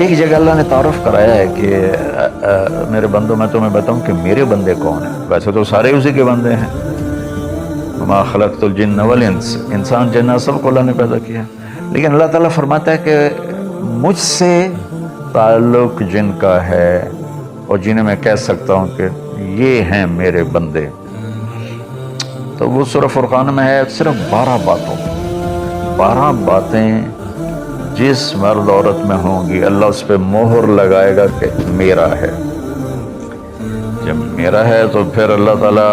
ایک جگہ اللہ نے تعارف کرایا ہے کہ میرے بندوں میں تمہیں بتاؤں کہ میرے بندے کون ہیں. ویسے تو سارے اسی کے بندے ہیں. ما خلقت الجن والانس، انسان جنات سب کو اللہ نے پیدا کیا، لیکن اللہ تعالیٰ فرماتا ہے کہ مجھ سے تعلق جن کا ہے اور جنہیں میں کہہ سکتا ہوں کہ یہ ہیں میرے بندے، تو وہ سورہ فرقان میں ہے صرف 12 باتوں. 12 باتیں جس مرد عورت میں ہوں گی اللہ اس پہ مہر لگائے گا کہ میرا ہے. جب میرا ہے تو پھر اللہ تعالیٰ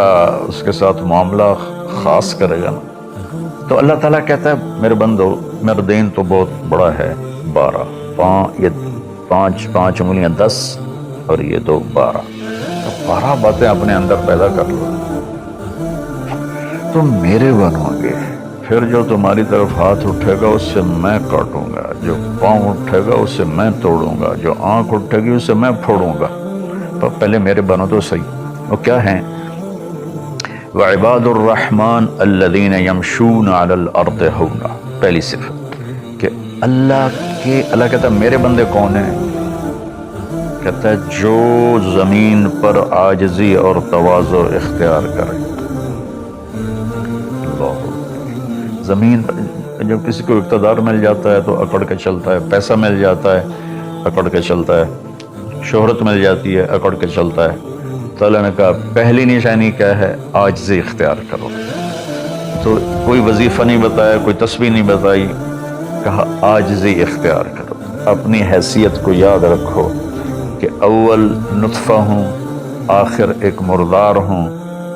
اس کے ساتھ معاملہ خاص کرے گا نا. تو اللہ تعالیٰ کہتا ہے میرے بندو میرا دین تو بہت بڑا ہے. 12 یہ 5 انگلیاں 10 اور یہ 2 12. تو 12 باتیں اپنے اندر پیدا کر لو، تم میرے بنو گے. پھر جو تمہاری طرف ہاتھ اٹھے گا اس سے میں کاٹوں گا، جو پاؤں اٹھے گا اس سے میں توڑوں گا، جو آنکھ اٹھے گی اس سے میں پھوڑوں گا. تو پہلے میرے بنو تو صحیح. وہ کیا ہیں؟ وعباد الرحمن الذین یمشون علی الارض ہونا. پہلی صفت کہ اللہ کہتا ہے میرے بندے کون ہیں؟ کہتا ہے جو زمین پر عاجزی اور تواضع اختیار کرے. زمین پر جب کسی کو اقتدار مل جاتا ہے تو اکڑ کے چلتا ہے، پیسہ مل جاتا ہے اکڑ کے چلتا ہے، شہرت مل جاتی ہے اکڑ کے چلتا ہے. تو اللہ نے کہا پہلی نشانی کیا ہے؟ عاجزی اختیار کرو. تو کوئی وظیفہ نہیں بتایا، کوئی تسبیح نہیں بتائی، کہا عاجزی اختیار کرو. اپنی حیثیت کو یاد رکھو کہ اول نطفہ ہوں، آخر ایک مردار ہوں،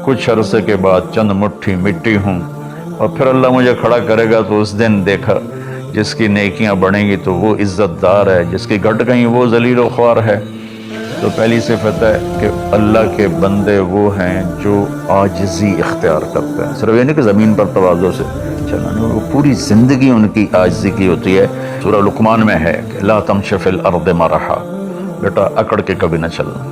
کچھ عرصے کے بعد چند مٹھی مٹی ہوں، اور پھر اللہ مجھے کھڑا کرے گا تو اس دن دیکھا جس کی نیکیاں بڑھیں گی تو وہ عزت دار ہے، جس کی گھٹ گئیں وہ ذلیل و خوار ہے. تو پہلی صفت ہے کہ اللہ کے بندے وہ ہیں جو عاجزی اختیار کرتے ہیں. صرف یہ نہیں کہ زمین پر تواضع سے چلنا، وہ پوری زندگی ان کی عاجزی کی ہوتی ہے. سورہ لقمان میں ہے کہ لا تمش فی الارض مرحا، بیٹا اکڑ کے کبھی نہ چلنا.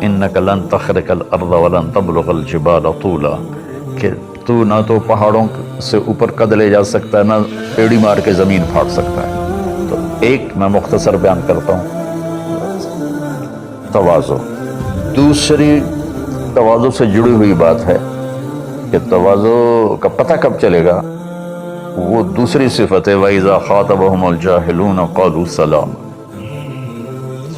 انک لن تخرق الارض ولن تبلغ الجبال طولا، کہ تو نہ تو پہاڑوں سے اوپر قد لے جا سکتا ہے، نہ پیڑی مار کے زمین پھاڑ سکتا ہے. تو ایک میں مختصر بیان کرتا ہوں، تواضع. دوسری تواضع سے جڑی ہوئی بات ہے کہ تواضع کا پتہ کب چلے گا؟ وہ دوسری صفت ہے وَإِذَا خَاطَبَهُمُ الْجَاهِلُونَ قَالُوا سَلَامًا.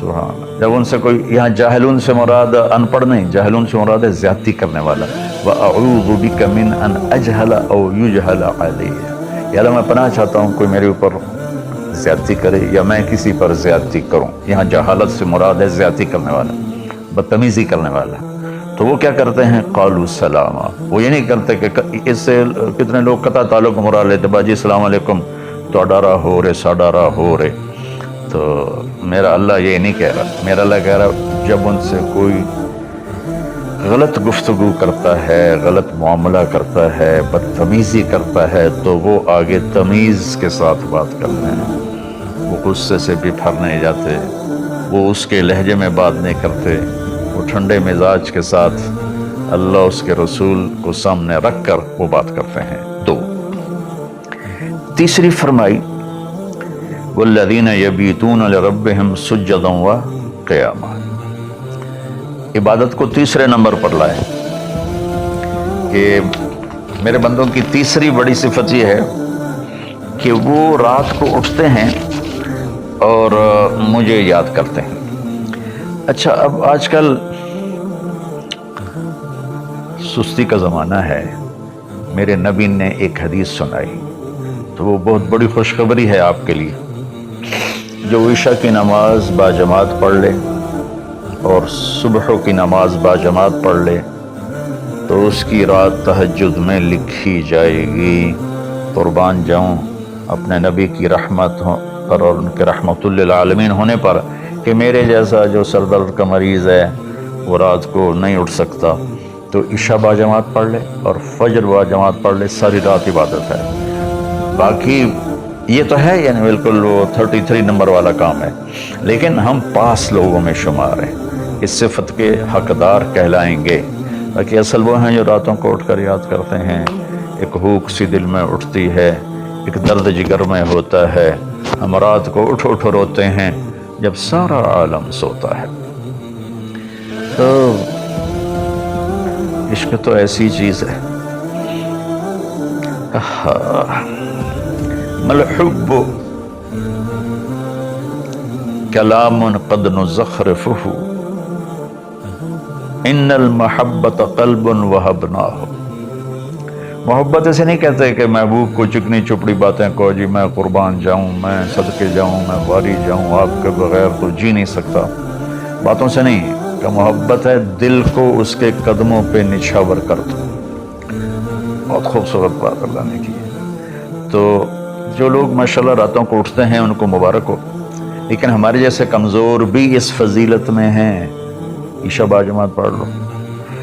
سبحان اللہ. جب ان سے کوئی، یہاں جاہلون سے مراد ان پڑھ نہیں، جاہلون سے مراد ہے زیادتی کرنے والا. وَأَعُوذُ بِكَ مِنْ أَنْ أَجْهَلَ أَوْ يُجْهَلَ عَلَيَّ. یا اللہ میں پناہ چاہتا ہوں کوئی میرے اوپر زیادتی کرے یا میں کسی پر زیادتی کروں. یہاں جہالت سے مراد ہے زیادتی کرنے والا، بدتمیزی کرنے والا. تو وہ کیا کرتے ہیں؟ قالوا سلاما. وہ یہ نہیں کرتے کہ اس سے کتنے لوگ قطع تعلق مراد لیتے، باجی السلام علیکم تو ڈارا ہو رہے ساڈارا ہو رہے. تو میرا اللہ یہ نہیں کہہ رہا، میرا اللہ کہہ رہا جب ان سے کوئی غلط گفتگو کرتا ہے، غلط معاملہ کرتا ہے، بدتمیزی کرتا ہے تو وہ آگے تمیز کے ساتھ بات کرتے ہیں. وہ غصے سے بھی پھر نہیں جاتے، وہ اس کے لہجے میں بات نہیں کرتے، وہ ٹھنڈے مزاج کے ساتھ اللہ اس کے رسول کو سامنے رکھ کر وہ بات کرتے ہیں. 2. تیسری فرمائی والذین یبیتون لربہم سجدا وقیاما. عبادت کو تیسرے نمبر پر لائے کہ میرے بندوں کی تیسری بڑی صفت یہ ہے کہ وہ رات کو اٹھتے ہیں اور مجھے یاد کرتے ہیں. اچھا اب آج کل سستی کا زمانہ ہے. میرے نبی نے ایک حدیث سنائی تو وہ بہت بڑی خوشخبری ہے آپ کے لیے. جو عشاء کی نماز باجماعت پڑھ لے اور صبح کی نماز باجماعت پڑھ لے تو اس کی رات تہجد میں لکھی جائے گی. قربان جاؤں اپنے نبی کی رحمت پر اور ان کے رحمت للعالمین ہونے پر کہ میرے جیسا جو سر درد کا مریض ہے وہ رات کو نہیں اٹھ سکتا تو عشاء باجماعت پڑھ لے اور فجر باجماعت پڑھ لے، ساری رات عبادت ہے. باقی یہ تو ہے یعنی بالکل وہ 33 نمبر والا کام ہے، لیکن ہم پاس لوگوں میں شمار ہیں، اس صفت کے حقدار کہلائیں گے. باقی اصل وہ ہیں جو راتوں کو اٹھ کر یاد کرتے ہیں. ایک بھوک سی دل میں اٹھتی ہے، ایک درد جگر میں ہوتا ہے، ہم رات کو اٹھ روتے ہیں جب سارا عالم سوتا ہے۔ تو عشق تو ایسی چیز ہے، ملحب کلام قد نزخرفہ ان المحبت قلب وہبناہ۔ محبت ایسے نہیں کہتے کہ محبوب کو چکنی چپڑی باتیں کہو، جی میں قربان جاؤں، میں صدقے جاؤں، میں واری جاؤں، آپ کے بغیر تو جی نہیں سکتا، باتوں سے نہیں کہ محبت ہے دل کو اس کے قدموں پہ نچھاور کر دو۔ بہت خوبصورت بات اللہ نے کی ہے۔ تو جو لوگ ماشاءاللہ راتوں کو اٹھتے ہیں ان کو مبارک ہو، لیکن ہمارے جیسے کمزور بھی اس فضیلت میں ہیں۔ عشاء باجماعت پڑھ لو،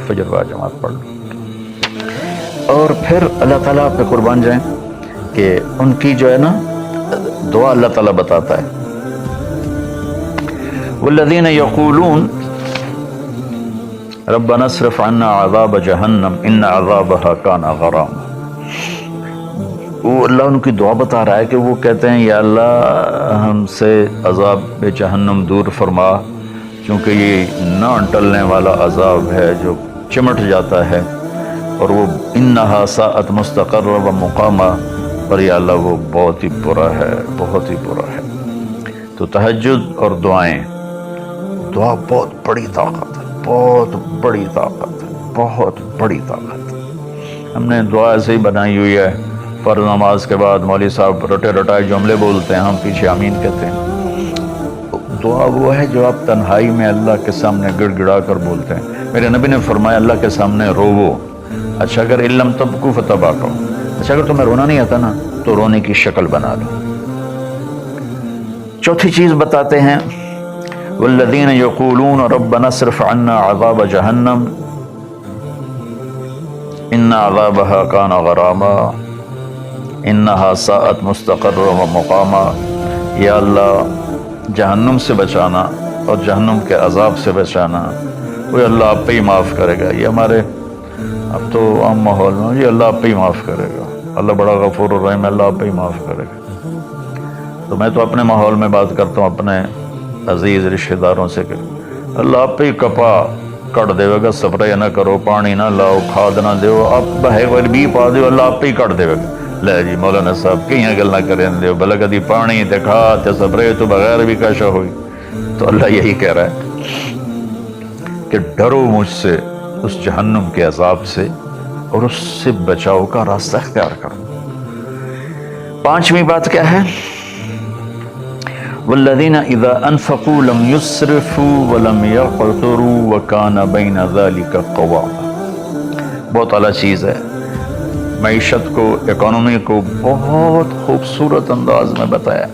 فجر باجماعت پڑھ لو، اور پھر اللہ تعالیٰ پہ قربان جائیں کہ ان کی جو ہے نا دعا اللہ تعالیٰ بتاتا ہے، والذین یقولون ربنا اصرف عنا عذاب جہنم ان عذابها کان غراما۔ وہ اللہ ان کی دعا بتا رہا ہے کہ وہ کہتے ہیں یا اللہ ہم سے عذاب جہنم دور فرما، چونکہ یہ نہ ٹلنے والا عذاب ہے جو چمٹ جاتا ہے، اور وہ انہا ساءت مستقرا و مقاما، اور یا اللہ وہ بہت ہی برا ہے، بہت ہی برا ہے۔ تو تہجد اور دعائیں، دعا بہت بڑی طاقت ہے، بہت بڑی طاقت ہے، بہت بڑی طاقت ہے۔ ہم نے دعا ایسے ہی بنائی ہوئی ہے، فرض نماز کے بعد مولوی صاحب رٹے رٹائے جملے بولتے ہیں، ہم پیچھے آمین کہتے ہیں۔ دعا وہ ہے جو آپ تنہائی میں اللہ کے سامنے گڑ گڑا کر بولتے ہیں۔ میرے نبی نے فرمایا اللہ کے سامنے روو، اچھا اگر علم تبکو فتباکو، اچھا اگر تمہیں رونا نہیں آتا نا تو رونے کی شکل بنا لو۔ چوتھی چیز بتاتے ہیں، والذین یقولون ربنا اصرف عنا عذاب جہنم ان عذابها کان غراما انہا ساءت مستقرا و مقاما۔ یا اللہ جہنم سے بچانا اور جہنم کے عذاب سے بچانا، وہ اللہ آپ پہ ہی معاف کرے گا۔ یہ ہمارے اب تو عام ماحول میں یہ اللہ آپ پہ ہی معاف کرے گا، اللہ بڑا غفور الرحیم، اللہ آپ پہ ہی معاف کرے گا۔ تو میں تو اپنے ماحول میں بات کرتا ہوں اپنے عزیز رشتہ داروں سے کہ اللہ آپ پہ ہی کپا کٹ دے گا، سپرے نہ کرو، پانی نہ لاؤ، کھاد نہ دیو، آپ بہے ور بھی پا دیو، اللہ آپ پہ ہی کٹ دے گا۔ لے جی مولانا صاحب کہیں گل نہ کریں دیو، بھلا کدی پانی تے کھاد تے سپرے تو بغیر بھی کاشا ہوئی۔ تو اللہ یہی کہہ رہا ہے کہ ڈرو مجھ سے اس جہنم کے عذاب سے اور اس سے بچاؤ کا راستہ اختیار کرو۔ پانچویں بات کیا ہے؟ والذین اذا انفقوا لم یسرفوا ولم یقتروا وکان بین ذلک قواما۔ بہت اعلیٰ چیز ہے، معیشت کو، اکانومی کو بہت خوبصورت انداز میں بتایا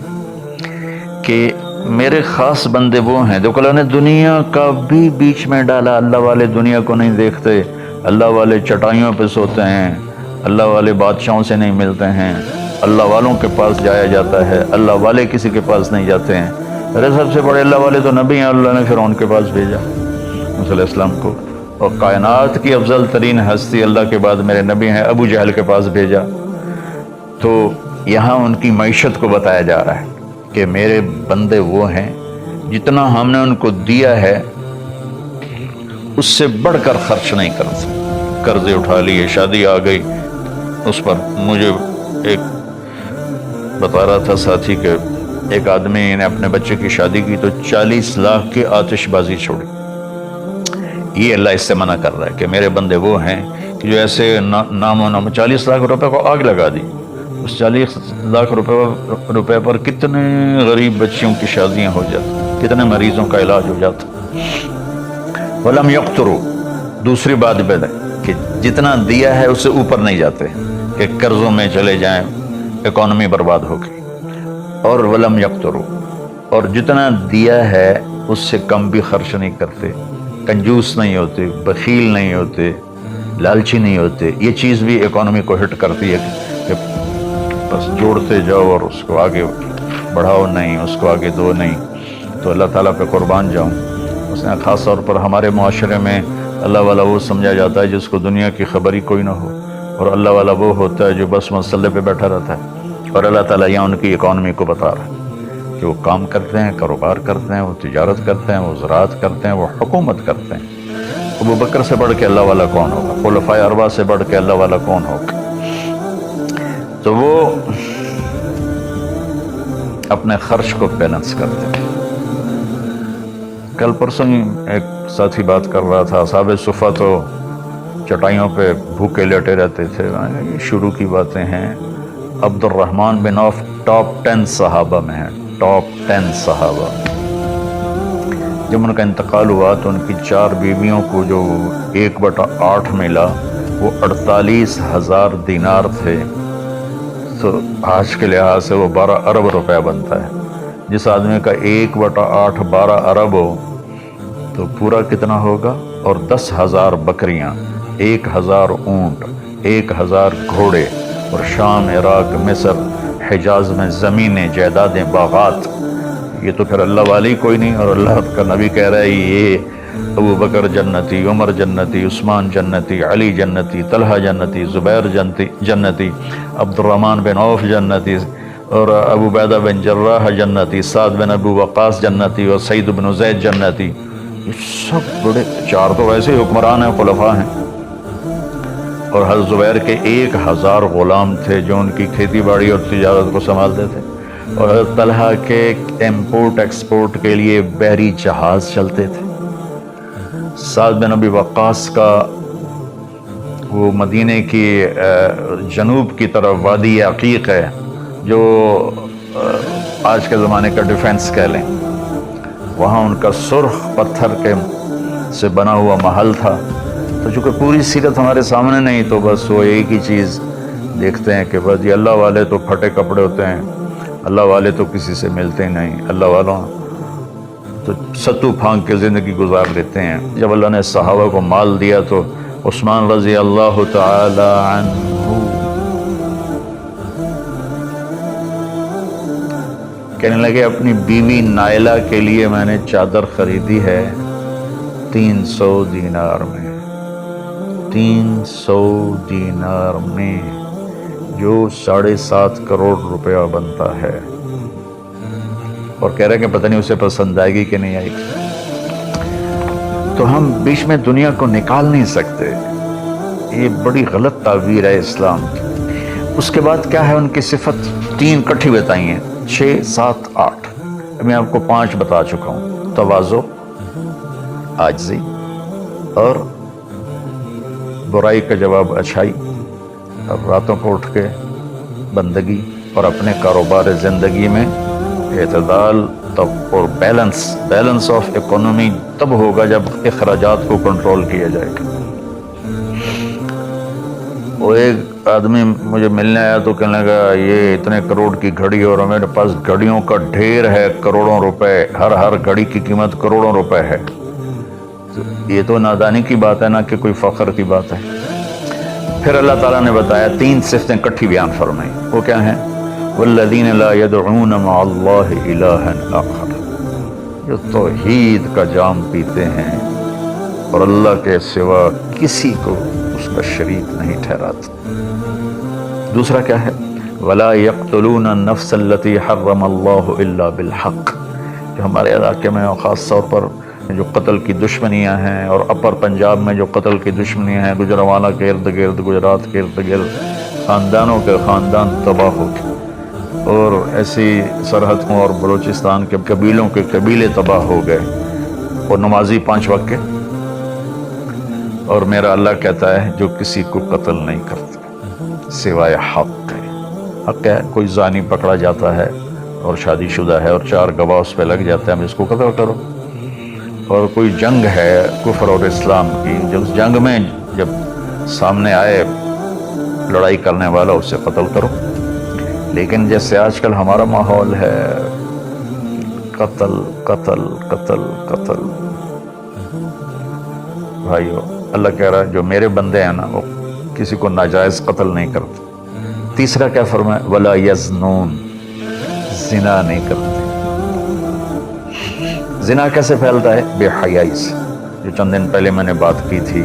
کہ میرے خاص بندے وہ ہیں۔ دیکھو اللہ نے دنیا کا بھی بیچ میں ڈالا، اللہ والے دنیا کو نہیں دیکھتے، اللہ والے چٹائیوں پہ سوتے ہیں، اللہ والے بادشاہوں سے نہیں ملتے ہیں، اللہ والوں کے پاس جایا جاتا ہے، اللہ والے کسی کے پاس نہیں جاتے ہیں۔ ارے سب سے بڑے اللہ والے تو نبی ہیں، اللہ نے فرعون کے پاس بھیجا موسیٰ علیہ السلام کو، اور کائنات کی افضل ترین ہستی اللہ کے بعد میرے نبی ہیں، ابو جہل کے پاس بھیجا۔ تو یہاں ان کی معیشت کو بتایا جا رہا ہے کہ میرے بندے وہ ہیں جتنا ہم نے ان کو دیا ہے اس سے بڑھ کر خرچ نہیں کرتے۔ قرضے اٹھا لیے، شادی آ گئی، اس پر مجھے ایک بتا رہا تھا ساتھی کہ ایک آدمی نے اپنے بچے کی شادی کی تو 40 لاکھ کی آتش بازی چھوڑی۔ یہ اللہ اس سے منع کر رہا ہے کہ میرے بندے وہ ہیں کہ جو ایسے نام و نام 40 لاکھ روپے کو آگ لگا دی۔ اس 40 لاکھ روپے پر کتنے غریب بچیوں کی شادیاں ہو جاتی، کتنے مریضوں کا علاج ہو جاتا۔ وَلَمْ يَقْتُرُوا، دوسری بات ہے کہ جتنا دیا ہے اس سے اوپر نہیں جاتے کہ قرضوں میں چلے جائیں، اکانومی برباد ہو گئی۔ اور وَلَمْ يَقْتُرُوا، اور جتنا دیا ہے اس سے کم بھی خرچ نہیں کرتے، کنجوس نہیں ہوتے، بخیل نہیں ہوتے، لالچی نہیں ہوتے۔ یہ چیز بھی اکانومی کو ہٹ کرتی ہے کہ بس جوڑتے جاؤ اور اس کو آگے بڑھاؤ نہیں، اس کو آگے دو نہیں۔ تو اللہ تعالیٰ پہ قربان جاؤں، اس نے خاص طور پر ہمارے معاشرے میں اللہ والا وہ سمجھا جاتا ہے جس کو دنیا کی خبر ہی کوئی نہ ہو، اور اللہ والا وہ ہوتا ہے جو بس مسئلے پہ بیٹھا رہتا ہے۔ اور اللہ تعالیٰ یہاں ان کی اکانومی کو بتا رہا ہے کہ وہ کام کرتے ہیں، کاروبار کرتے ہیں، وہ تجارت کرتے ہیں، وہ زراعت کرتے ہیں، وہ حکومت کرتے ہیں۔ ابو بکر سے بڑھ کے اللہ والا کون ہوگا؟ خلفائے اربعہ سے بڑھ کے اللہ والا کون ہوگا؟ تو وہ اپنے خرچ کو بیلنس کرتے ہیں۔ کل پرسوں ایک ساتھی بات کر رہا تھا، اصحاب صفہ تو چٹائیوں پہ بھوکے لیٹے رہتے تھے۔ یہ شروع کی باتیں ہیں۔ عبد الرحمن بن عوف ٹاپ 10 صحابہ میں ہیں، ٹاپ 10 صحابہ۔ جب ان کا انتقال ہوا تو ان کی 4 بیویوں کو جو 1/8 ملا وہ 48,000 دینار تھے۔ تو آج کے لحاظ سے وہ 12 ارب روپے بنتا ہے۔ جس آدمی کا 1/8 12 ارب ہو تو پورا کتنا ہوگا؟ اور 10,000 بکریاں، 1,000 اونٹ، 1,000 گھوڑے، اور شام، عراق، مصر، حجاز میں زمینیں، جائیدادیں، باغات۔ یہ تو پھر اللہ والی کوئی نہیں۔ اور اللہ کا نبی کہہ رہا ہے یہ ابو بکر جنتی، عمر جنتی، عثمان جنتی، علی جنتی، طلحہ جنتی، زبیر جنتی، عبد الرحمن بن عوف جنتی، اور ابو عبیدہ بن جراح جنتی، سعد بن ابو وقاص جنتی، اور سعید بن زید جنتی۔ یہ سب بڑے، 4 تو ویسے ہی حکمران ہیں، خلفاء ہیں۔ اور حضرت زبیر کے 1,000 غلام تھے جو ان کی کھیتی باڑی اور تجارت کو سنبھالتے تھے۔ اور حضرت طلحہ کے امپورٹ ایکسپورٹ کے لیے بحری جہاز چلتے تھے۔ سعد بن ابی وقاص کا وہ مدینے کی جنوب کی طرف وادی عقیق ہے، جو آج کے زمانے کا ڈیفنس کہہ لیں، وہاں ان کا سرخ پتھر کے سے بنا ہوا محل تھا۔ تو چونکہ پوری سیرت ہمارے سامنے نہیں، تو بس وہ ایک ہی چیز دیکھتے ہیں کہ بس یہ اللہ والے تو پھٹے کپڑے ہوتے ہیں، اللہ والے تو کسی سے ملتے ہی نہیں، اللہ والوں تو ستو پھانک کے زندگی گزار لیتے ہیں۔ جب اللہ نے صحابہ کو مال دیا تو عثمان رضی اللہ تعالی عنہ کہنے لگے اپنی بیوی نائلہ کے لیے میں نے چادر خریدی ہے 300 دینار میں، 300 دینار میں، جو 7.5 کروڑ روپیہ بنتا ہے۔ اور کہہ رہے کہ پتہ نہیں اسے پسند آئے گی کہ نہیں آئے گی۔ تو ہم بیچ میں دنیا کو نکال نہیں سکتے، یہ بڑی غلط تعبیر ہے اسلام کی۔ اس کے بعد کیا ہے ان کی صفت؟ 3 کٹھی بتائی ہیں، 6 7 8۔ میں آپ کو 5 بتا چکا ہوں۔ تواضع، عاجزی، اور برائی کا جواب اچھائی، اور راتوں کو اٹھ کے بندگی، اور اپنے کاروبار زندگی میں اعتدال اور بیلنس آف اکانومی تب ہوگا جب اخراجات کو کنٹرول کیا جائے گا۔ وہ ایک آدمی مجھے ملنے آیا تو کہنے لگا یہ اتنے کروڑ کی گھڑی، اور میرے پاس گھڑیوں کا ڈھیر ہے، کروڑوں روپے، ہر گھڑی کی قیمت کروڑوں روپے ہے۔ یہ تو نادانی کی بات ہے، نہ کہ کوئی فخر کی بات ہے۔ پھر اللہ تعالیٰ نے بتایا 3 صفتیں کٹھی بیان فرمائی، وہ کیا ہیں؟ والذین لا یدعون مع اللہ الہا آخر، جو توحید کا جام پیتے ہیں اور اللہ کے سوا کسی کو اس کا شریک نہیں ٹھہراتے۔ دوسرا کیا ہے؟ ولا یقتلون النفس التي حرم اللہ الا بالحق، جو ہمارے علاقے میں خاص طور پر جو قتل کی دشمنیاں ہیں، اور اپر پنجاب میں جو قتل کی دشمنیاں ہیں، گجرانوالہ کے ارد گرد، گجرات کے ارد گرد خاندانوں کے خاندان تباہ ہو گئے، اور ایسی سرحدوں اور بلوچستان کے قبیلوں کے قبیلے تباہ ہو گئے، اور نمازی 5 وقت کے۔ اور میرا اللہ کہتا ہے جو کسی کو قتل نہیں کرتا سوائے حق ہے۔ حق ہے، کوئی زانی پکڑا جاتا ہے اور شادی شدہ ہے اور 4 گواہ اس پہ لگ جاتے ہیں، ہم اس کو قتل کرو۔ اور کوئی جنگ ہے کفر اور اسلام کی، جو اس جنگ میں جب سامنے آئے لڑائی کرنے والا اسے قتل کرو۔ لیکن جیسے آج کل ہمارا ماحول ہے، قتل قتل قتل قتل، بھائیو اللہ کہہ رہا ہے جو میرے بندے ہیں نا وہ کسی کو ناجائز قتل نہیں کرتے۔ تیسرا کیا فرمایا؟ ولا یزنون، زنا نہیں کرتے۔ زنا کیسے پھیلتا ہے؟ بے حیائی سے، جو چند دن پہلے میں نے بات کی تھی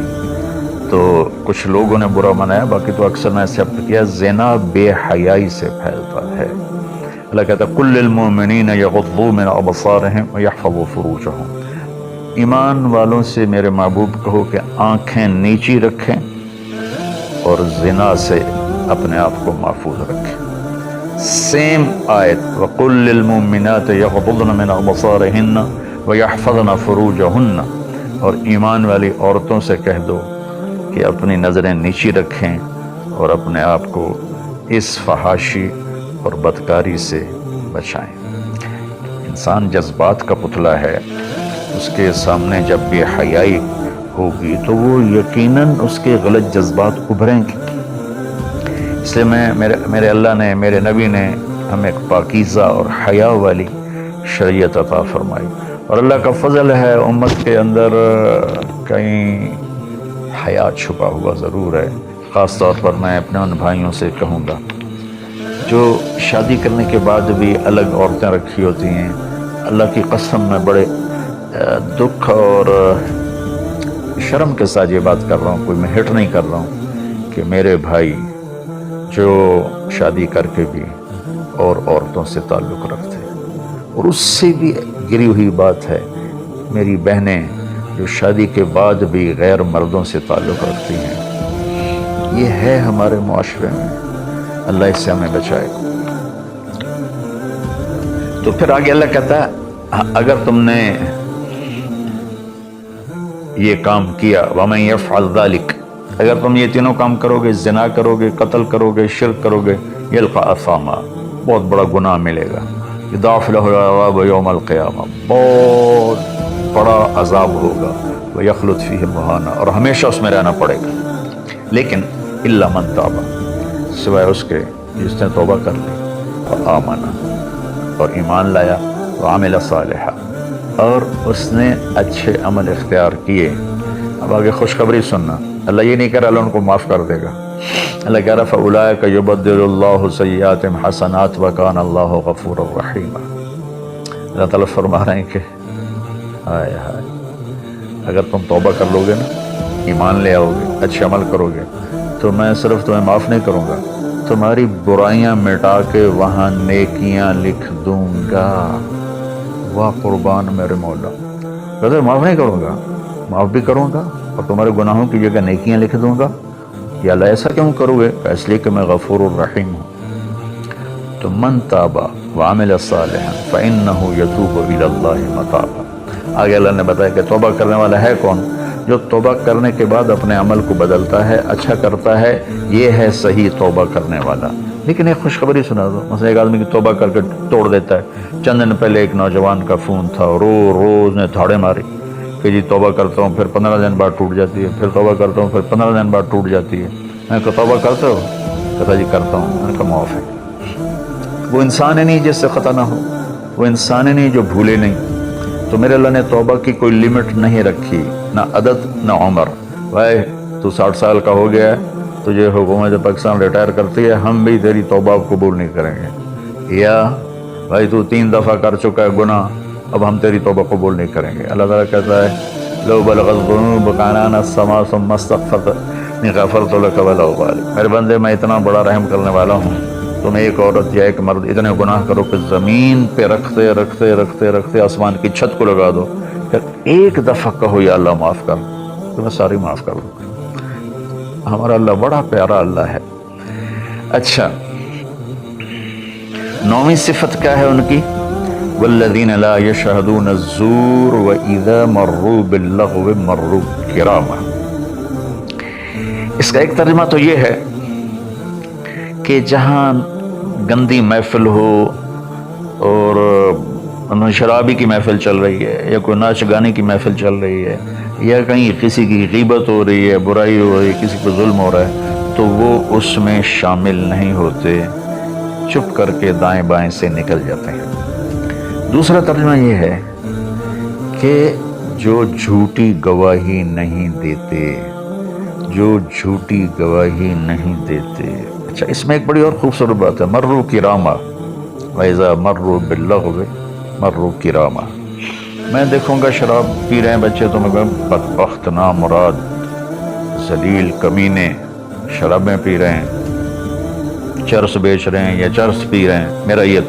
تو کچھ لوگوں نے برا منایا، باقی تو اکثر نے ایکسیپٹ کیا۔ زنا بے حیائی سے پھیلتا ہے، اللہ کہتا ہے کل للمؤمنین یغضوا من ابصارہم ویحفظوا فروجہم، ایمان والوں سے میرے محبوب کہو کہ آنکھیں نیچی رکھیں اور زنا سے اپنے آپ کو محفوظ رکھیں۔ سیم آیت وَقُلْ لِلْمُؤْمِنَاتِ يَغْضُضْنَ مِنْ أَبْصَارِهِنَّ وَيَحْفَظْنَ فُرُوجَهُنَّ، اور ایمان والی عورتوں سے کہہ دو کہ اپنی نظریں نیچی رکھیں اور اپنے آپ کو اس فحاشی اور بدکاری سے بچائیں۔ انسان جذبات کا پتلا ہے، اس کے سامنے جب بے حیائی ہوگی تو وہ یقیناً اس کے غلط جذبات ابھریں گے۔ اس لیے میرے اللہ نے، میرے نبی نے ہمیں ایک پاکیزہ اور حیا والی شریعت عطا فرمائی، اور اللہ کا فضل ہے امت کے اندر کہیں حیا چھپا ہوا ضرور ہے۔ خاص طور پر میں اپنے ان بھائیوں سے کہوں گا جو شادی کرنے کے بعد بھی الگ عورتیں رکھی ہوتی ہیں، اللہ کی قسم میں بڑے دکھ اور شرم کے ساتھ یہ بات کر رہا ہوں، کوئی میں ہٹ نہیں کر رہا ہوں، کہ میرے بھائی جو شادی کر کے بھی اور عورتوں سے تعلق رکھتے ہیں، اور اس سے بھی گری ہوئی بات ہے میری بہنیں جو شادی کے بعد بھی غیر مردوں سے تعلق رکھتی ہیں۔ یہ ہے ہمارے معاشرے میں، اللہ اس سے ہمیں بچائے۔ تو پھر آگے اللہ کہتا ہے اگر تم نے یہ کام کیا وَمَن يَفْعَلْ ذَلِكَ، اگر تم یہ تینوں کام کرو گے، زنا کرو گے، قتل کرو گے، شرک کرو گے، يَلْقَ أَثَامًا، بہت بڑا گناہ ملے گا، يُضَاعَفْ لَهُ الْعَذَابُ يَوْمَ الْقِيَامَةِ، بہت بڑا عذاب ہوگا، وَيَخْلُدْ فِيهِ مُهَانًا، اور ہمیشہ اس میں رہنا پڑے گا۔ لیکن إِلَّا مَن تَابَ، سوائے اس کے جس نے توبہ کر لی، وَآمَنَ، اور ایمان لایا، وَعَمِلَ صَالِحًا، اور اس نے اچھے عمل اختیار کیے۔ اب آگے خوشخبری سننا، اللہ یہ نہیں کہہ رہا اللہ ان کو معاف کر دے گا، اللہ کہہ رہا فَأُولَٰئِكَ يُبَدِّلُ اللَّهُ سَيِّئَاتِهِمْ حَسَنَاتٍ وَكَانَ اللَّهُ غَفُورًا رَحِيمًا۔ اللہ تعالیٰ فرما رہے ہیں کہ ہائے ہائے، اگر تم توبہ کر لو گے نا، ایمان لے آؤ گے، اچھے عمل کرو گے، تو میں صرف تمہیں معاف نہیں کروں گا، تمہاری برائیاں مٹا کے وہاں نیکیاں لکھ دوں گا۔ واہ قربان میرے مولا، کہتے معاف نہیں کروں گا، معاف بھی کروں گا اور تمہارے گناہوں کی جگہ نیکیاں لکھ دوں گا۔ یا اللہ ایسا کیوں کرو گے؟ اس لیے کہ میں غفور الرحیم ہوں۔ تو من تاب وعمل صالحا فإنہ یتوب الی اللہ متابا، آگے اللہ نے بتایا کہ توبہ کرنے والا ہے کون؟ جو توبہ کرنے کے بعد اپنے عمل کو بدلتا ہے، اچھا کرتا ہے، یہ ہے صحیح توبہ کرنے والا۔ لیکن ایک خوشخبری سنا دو، مثلا ایک آدمی کی توبہ کر کے توڑ دیتا ہے۔ چند دن پہلے ایک نوجوان کا فون تھا، روز نے دھاڑے ماری کہ جی توبہ کرتا ہوں، پھر 15 دن بعد ٹوٹ جاتی ہے، پھر توبہ کرتا ہوں، پھر 15 دن بعد ٹوٹ جاتی ہے۔ میں نے کہا توبہ کرتے ہو؟ کہتا جی کرتا ہوں۔ میں نے کہا معاف ہے۔ وہ انسان ہی نہیں جس سے خطا نہ ہو، وہ انسان ہی نہیں جو بھولے نہیں۔ تو میرے اللہ نے توبہ کی کوئی لمٹ نہیں رکھی، نہ عدد نہ عمر۔ بھائی تو 60 سال کا ہو گیا ہے، تجھے حکومت پاکستان ریٹائر کرتی ہے، ہم بھی تیری توبہ قبول نہیں کریں گے۔ یا بھائی تو 3 دفعہ کر چکا ہے گناہ، اب ہم تیری توبہ قبول نہیں کریں گے۔ اللہ تعالیٰ کہتا ہے لو بلغت الذنوب عنان السماء ثم استغفرتنی غفرت لک ولا ابالی، میرے بندے میں اتنا بڑا رحم کرنے والا ہوں، تم ایک عورت یا ایک مرد اتنے گناہ کرو کہ زمین پہ رکھتے رکھتے رکھتے رکھتے آسمان کی چھت کو لگا دو، پھر ایک دفعہ کہو یا اللہ معاف کر، تو میں ساری معاف کر دوں۔ ہمارا اللہ بڑا پیارا اللہ ہے۔ اچھا، 9ویں صفت کیا ہے ان کی؟ والذین لا یشہدون الزور واذا مروا باللغو مروا کراما۔ اس کا ایک ترجمہ تو یہ ہے کہ جہاں گندی محفل ہو اور شرابی کی محفل چل رہی ہے، یا کوئی ناچ گانے کی محفل چل رہی ہے، یا کہیں کسی کی غیبت ہو رہی ہے، برائی ہو رہی ہے، کسی پہ ظلم ہو رہا ہے، تو وہ اس میں شامل نہیں ہوتے، چپ کر کے دائیں بائیں سے نکل جاتے ہیں۔ دوسرا ترجمہ یہ ہے کہ جو جھوٹی گواہی نہیں دیتے، جو جھوٹی گواہی نہیں دیتے۔ اچھا، اس میں ایک بڑی اور خوبصورت بات ہے، مروا کراما، وَإِذَا مروا بِاللَّغْوِ مروا کراما۔ میں دیکھوں گا شراب پی رہے ہیں بچے تو میں کہوں بدبخت، نامراد، ذلیل، کمینے، شرابیں پی رہے ہیں، چرس بیچ رہے ہیں یا چرس پی رہے ہیں، میرا یہ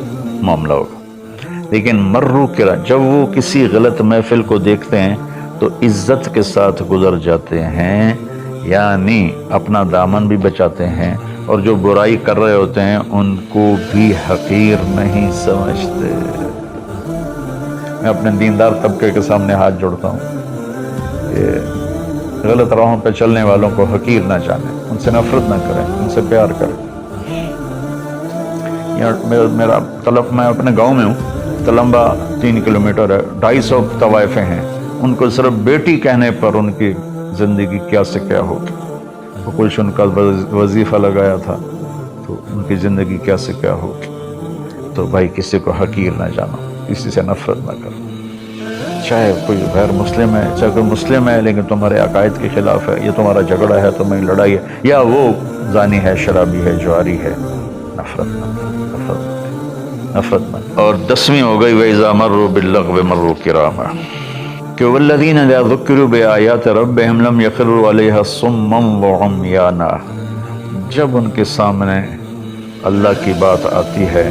معاملہ ہوگا. لیکن مرو کرا، جب وہ کسی غلط محفل کو دیکھتے ہیں تو عزت کے ساتھ گزر جاتے ہیں، یعنی اپنا دامن بھی بچاتے ہیں، اور جو برائی کر رہے ہوتے ہیں ان کو بھی حقیر نہیں سمجھتے. میں اپنے دیندار طبقے کے سامنے ہاتھ جوڑتا ہوں کہ غلط راہوں پہ چلنے والوں کو حقیر نہ جانیں، ان سے نفرت نہ کریں، ان سے پیار کریں. میرا طلب، میں اپنے گاؤں میں ہوں، تلمبا 3 کلومیٹر ہے، 250 طوائفیں ہیں. ان کو صرف بیٹی کہنے پر ان کی زندگی کیا سے کیا ہوگی. وہ کچھ ان کا وظیفہ لگایا تھا تو ان کی زندگی کیا سے کیا ہوگی. تو بھائی کسی کو حقیر نہ جانو، کسی سے نفرت نہ کرو، چاہے کوئی غیر مسلم ہے، چاہے کوئی مسلم ہے لیکن تمہارے عقائد کے خلاف ہے، یہ تمہارا جھگڑا ہے، تمہاری لڑائی ہے، یا وہ زانی ہے، شرابی ہے، جواری ہے، نفرت نہ کرو، نفرت نہ. اور 10ویں ہو گئی وَإِذَا مَرُّوا بِاللَّغْوِ مَرُّوا كِرَامًا، کہ وَالَّذِينَ إِذَا ذُكِّرُوا بِآيَاتِ رَبِّهِمْ لَمْ يَخِرُّوا عَلَيْهَا صُمًّا وَعُمْيَانًا. جب ان کے سامنے اللہ کی بات آتی ہے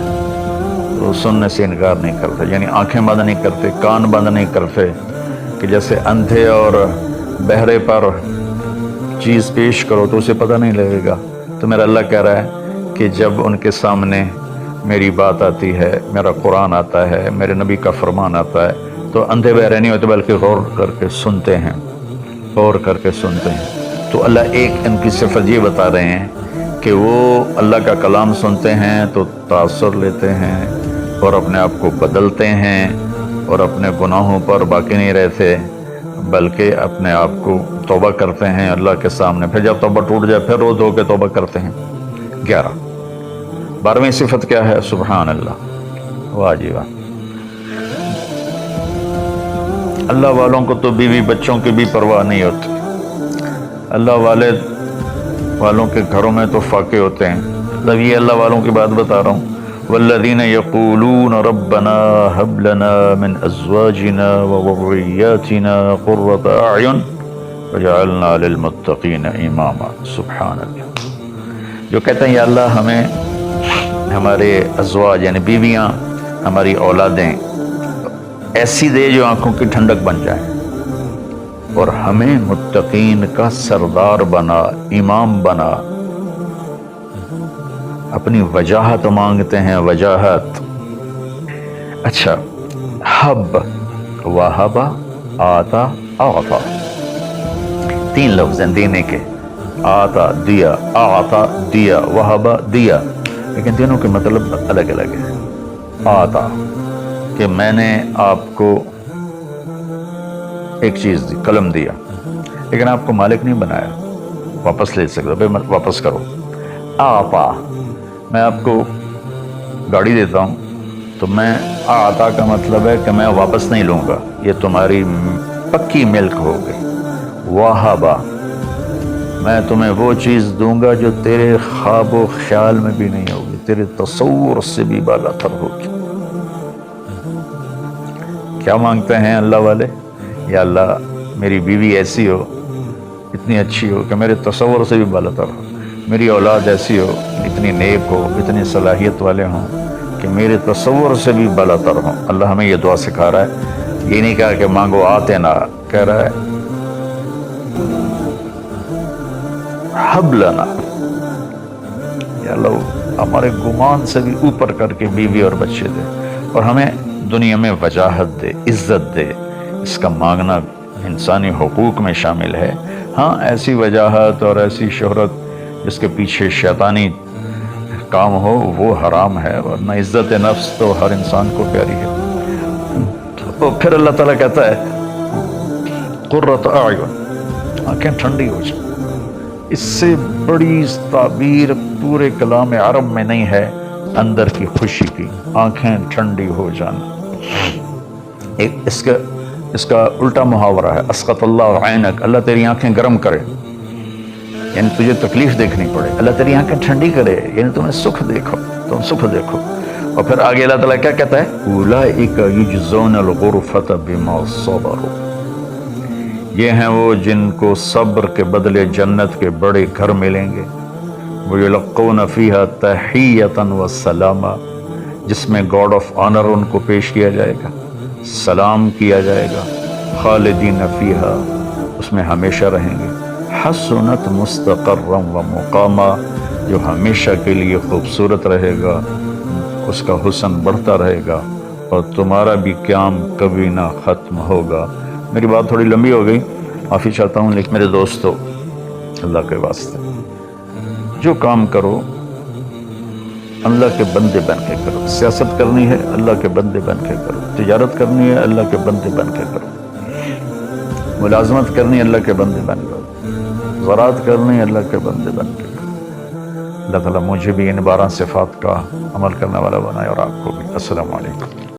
تو سننے سے انکار نہیں کرتے، یعنی آنکھیں بند نہیں کرتے، کان بند نہیں کرتے، کہ جیسے اندھے اور بہرے پر چیز پیش کرو تو اسے پتہ نہیں لگے گا. تو میرا اللہ کہہ رہا ہے کہ جب ان کے سامنے میری بات آتی ہے، میرا قرآن آتا ہے، میرے نبی کا فرمان آتا ہے، تو اندھے بہرے نہیں ہوتے بلکہ غور کر کے سنتے ہیں، غور کر کے سنتے ہیں. تو اللہ ایک ان کی صفت یہ بتا رہے ہیں کہ وہ اللہ کا کلام سنتے ہیں تو تاثر لیتے ہیں اور اپنے آپ کو بدلتے ہیں اور اپنے گناہوں پر باقی نہیں رہتے بلکہ اپنے آپ کو توبہ کرتے ہیں اللہ کے سامنے. پھر جب توبہ ٹوٹ جائے پھر رو دھو کے توبہ کرتے ہیں. 12ویں صفت کیا ہے؟ سبحان اللہ، واہ جی واہ. اللہ والوں کو تو بیوی بچوں کی بھی پرواہ نہیں ہوتی. اللہ والوں کے گھروں میں تو فاقے ہوتے ہیں. مطلب یہ اللہ والوں کی بات بتا رہا ہوں. والذین یقولون ربنا هب لنا من ازواجنا وذریاتنا قرۃ اعین وجعلنا للمتقین اماما. سبحان اللہ. جو کہتے ہیں یا اللہ ہمیں ہمارے ازواج یعنی بیویاں، ہماری اولادیں ایسی دے جو آنکھوں کی ٹھنڈک بن جائے، اور ہمیں متقین کا سردار بنا، امام بنا. اپنی وجاہت مانگتے ہیں، وجاہت. اچھا، حب، وہبا، آتا، اعطا، 3 لفظ ہیں دینے کے. آتا دیا، اعطا دیا، وہبا دیا، لیکن تینوں کے مطلب الگ الگ ہیں. آتا کہ میں نے آپ کو ایک چیز دی، قلم دیا، لیکن آپ کو مالک نہیں بنایا، واپس لے سکتا، بھائی واپس کرو. آتا، میں آپ کو گاڑی دیتا ہوں تو میں آتا کا مطلب ہے کہ میں واپس نہیں لوں گا، یہ تمہاری پکی ملک ہو گئی. وہبا، میں تمہیں وہ چیز دوں گا جو تیرے خواب و خیال میں بھی نہیں ہوگی، تیرے تصور سے بھی بالا تر ہوگی. کیا مانگتے ہیں اللہ والے؟ یا اللہ میری بیوی ایسی ہو، اتنی اچھی ہو کہ میرے تصور سے بھی بالا تر ہو، میری اولاد ایسی ہو، اتنی نیک ہو، اتنی صلاحیت والے ہوں کہ میرے تصور سے بھی بالا تر ہوں. اللہ ہمیں یہ دعا سکھا رہا ہے. یہ نہیں کہا کہ مانگو آتے نہ، کہہ رہا ہے حب لنا، یا اللہ ہمارے گمان سے بھی اوپر کر کے بیوی اور بچے دے، اور ہمیں دنیا میں وجاہت دے، عزت دے. اس کا مانگنا انسانی حقوق میں شامل ہے. ہاں ایسی وجاہت اور ایسی شہرت جس کے پیچھے شیطانی کام ہو وہ حرام ہے، ورنہ عزت نفس تو ہر انسان کو پیاری ہے. تو پھر اللہ تعالیٰ کہتا ہے قرۃ اعین، آنکھیں ٹھنڈی ہو جائیں. اس سے بڑی تعبیر پورے کلام عرب میں نہیں ہے اندر کی خوشی کی. آنکھیں ٹھنڈی ہو جانا. ایک اس کا الٹا محاورہ ہے اسقط اللہ عینک، اللہ تیری آنکھیں گرم کرے، یعنی تجھے تکلیف دیکھنی پڑے. اللہ تیری آنکھیں ٹھنڈی کرے یعنی تمہیں سکھ دیکھو، تم سکھ دیکھو. اور پھر آگے اللہ تعالیٰ کیا کہتا ہے؟ اولئک یجزون الغرفۃ بما صبروا، یہ ہیں وہ جن کو صبر کے بدلے جنت کے بڑے گھر ملیں گے. وَيُلَقُّونَ فِيهَا تَحِيَّةً وَسَلَامًا، جس میں گاڈ آف آنر ان کو پیش کیا جائے گا، سلام کیا جائے گا، خالدین فیہا، اس میں ہمیشہ رہیں گے، حسنت مستقرا و مقاما، جو ہمیشہ کے لیے خوبصورت رہے گا، اس کا حسن بڑھتا رہے گا، اور تمہارا بھی قیام کبھی نہ ختم ہوگا۔ میری بات تھوڑی لمبی ہو گئی، معافی چاہتا ہوں، لیکن میرے دوستو، اللہ کے واسطے جو کام کرو اللہ کے بندے بن کے کرو۔ سیاست کرنی ہے اللہ کے بندے بن کے کرو، تجارت کرنی ہے اللہ کے بندے بن کے کرو، ملازمت کرنی ہے اللہ کے بندے بن کے کرو، زراعت کرنی ہے اللہ کے بندے بن کے کرو۔ اللہ تعالیٰ مجھے بھی ان 12 صفات کا عمل کرنے والا بنائے اور آپ کو بھی۔ السلام علیکم۔